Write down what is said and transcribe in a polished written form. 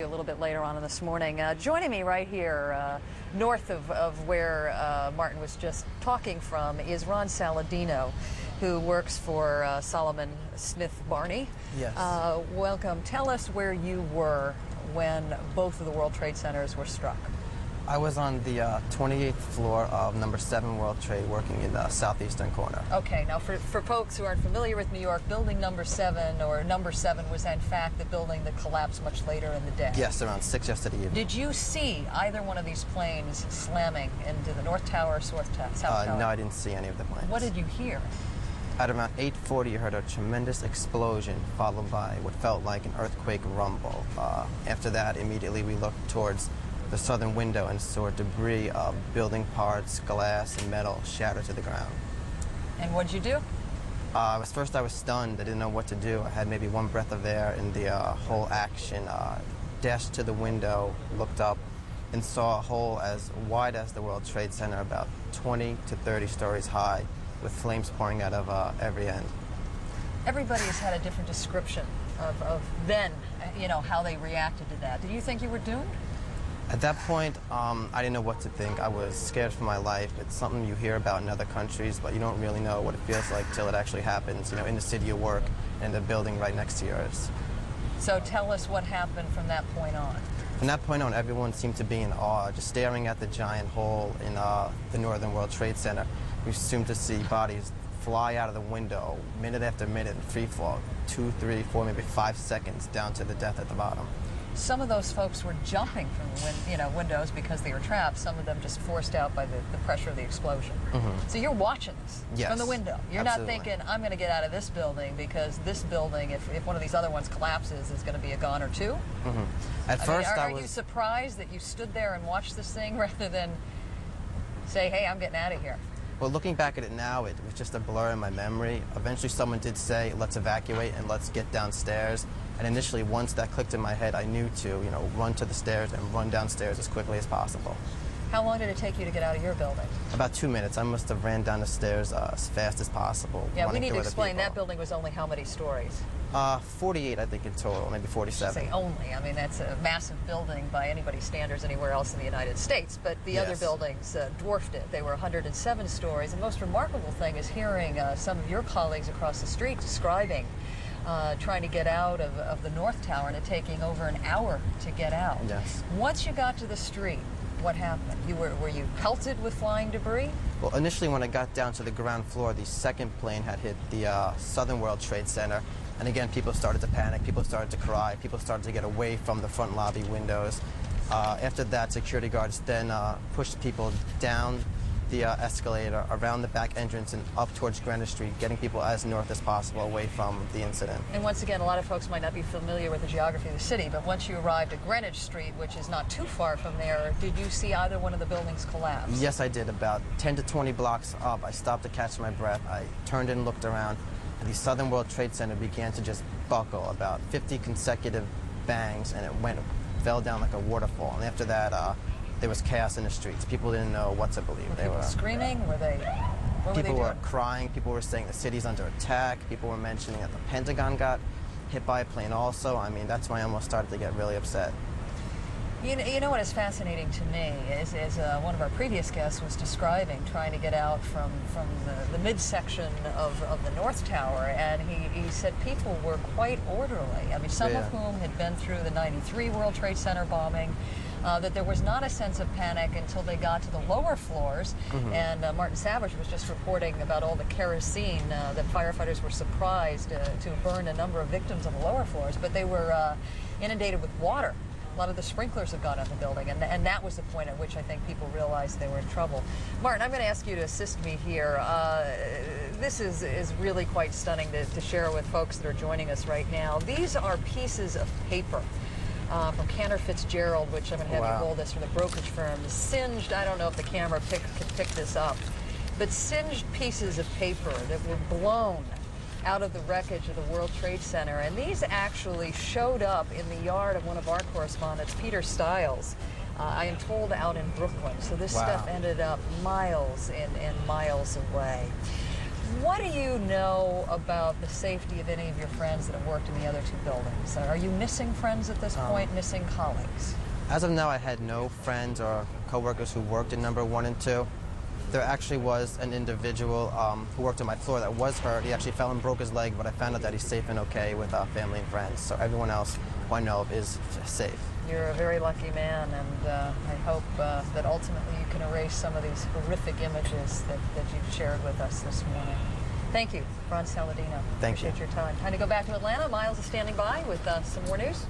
A little bit later on in this morning. Joining me right here, north of where Martin was just talking from, is Ron Saladino, who works for Salomon Smith Barney. Yes. Welcome. Tell us where you were when both of the World Trade Centers were struck. I was on the 28th floor of number 7 World Trade, working in the southeastern corner. Okay, now for folks who aren't familiar with New York, building number 7, or number 7, was in fact the building that collapsed much later in the day. Yes, around 6 yesterday evening. Did you see either one of these planes slamming into the North Tower or South Tower? No, I didn't see any of the planes. What did you hear? At around 8:40, you heard a tremendous explosion, followed by what felt like an earthquake rumble. After that, immediately we looked towards the southern window and saw debris of building parts, glass, and metal shattered to the ground. And what did you do? First I was stunned. I didn't know what to do. I had maybe one breath of air in the whole action. Dashed to the window, looked up, and saw a hole as wide as the World Trade Center, about 20 to 30 stories high, with flames pouring out of every end. Everybody has had a different description of then, you know, how they reacted to that. Did you think you were doomed? At that point, I didn't know what to think. I was scared for my life. It's something you hear about in other countries, but you don't really know what it feels like till it actually happens, you know, in the city you work and the building right next to yours. So tell us what happened from that point on. From that point on, everyone seemed to be in awe, just staring at the giant hole in the Northern World Trade Center. We seemed to see bodies fly out of the window minute after minute in free fall, 2, 3, 4, maybe 5 seconds, down to the death at the bottom. Some of those folks were jumping from the windows because they were trapped. Some of them just forced out by the pressure of the explosion. Mm-hmm. So you're watching this from the window. You're absolutely. not thinking, I'm going to get out of this building, because this building, if one of these other ones collapses, is going to be a gon or two. Mm-hmm. At first, are you surprised that you stood there and watched this thing rather than say, hey, I'm getting out of here? Well, looking back at it now, it was just a blur in my memory. Eventually someone did say, let's evacuate and let's get downstairs. And initially, once that clicked in my head, I knew to, you know, run to the stairs and run downstairs as quickly as possible. How long did it take you to get out of your building? About 2 minutes. I must have ran down the stairs as fast as possible. Yeah, we need to explain, that building was only how many stories? 48, I think, in total, maybe 47. I say only. I mean, that's a massive building by anybody's standards anywhere else in the United States. But the other buildings dwarfed it. They were 107 stories. And the most remarkable thing is hearing some of your colleagues across the street describing trying to get out of the North Tower, and it taking over an hour to get out. Yes. Once you got to the street, what happened? Were you pelted with flying debris? Well, initially when I got down to the ground floor, the second plane had hit the Southern World Trade Center. And again, people started to panic, people started to cry, people started to get away from the front lobby windows. After that, security guards then pushed people down the escalator, around the back entrance, and up towards Greenwich Street, getting people as north as possible away from the incident. And once again, a lot of folks might not be familiar with the geography of the city, but once you arrived at Greenwich Street, which is not too far from there, did you see either one of the buildings collapse? Yes, I did. About 10 to 20 blocks up, I stopped to catch my breath. I turned and looked around, and the Southern World Trade Center began to just buckle, about 50 consecutive bangs, and it fell down like a waterfall. And after that, there was chaos in the streets. People didn't know what to believe. Were people screaming? People were crying. People were saying the city's under attack. People were mentioning that the Pentagon got hit by a plane also. I mean, that's when I almost started to get really upset. You know what is fascinating to me is one of our previous guests was describing trying to get out from the midsection of the North Tower, and he said people were quite orderly. I mean, some of whom had been through the '93 World Trade Center bombing. That there was not a sense of panic until they got to the lower floors. And Martin Savage was just reporting about all the kerosene that firefighters were surprised to burn a number of victims on the lower floors, but they were inundated with water. A lot of the sprinklers had gone on the building, and that was the point at which I think people realized they were in trouble. Martin, I'm going to ask you to assist me here. This is really quite stunning to share with folks that are joining us right now. These are pieces of paper from Cantor Fitzgerald, which I'm going to have you hold this from the brokerage firm. Singed, I don't know if the camera could pick this up, but singed pieces of paper that were blown out of the wreckage of the World Trade Center. And these actually showed up in the yard of one of our correspondents, Peter Stiles. I am told out in Brooklyn. So this stuff ended up miles and miles away. What do you know about the safety of any of your friends that have worked in the other two buildings? Are you missing friends at this point, missing colleagues? As of now, I had no friends or coworkers who worked in number 1 and 2. There actually was an individual who worked on my floor that was hurt. He actually fell and broke his leg, but I found out that he's safe and okay with family and friends. So everyone else who I know of is safe. You're a very lucky man, and I hope that ultimately you can erase some of these horrific images that you've shared with us this morning. Thank you, Ron Saladino. Thank you. Appreciate your time. Time to go back to Atlanta. Miles is standing by with some more news.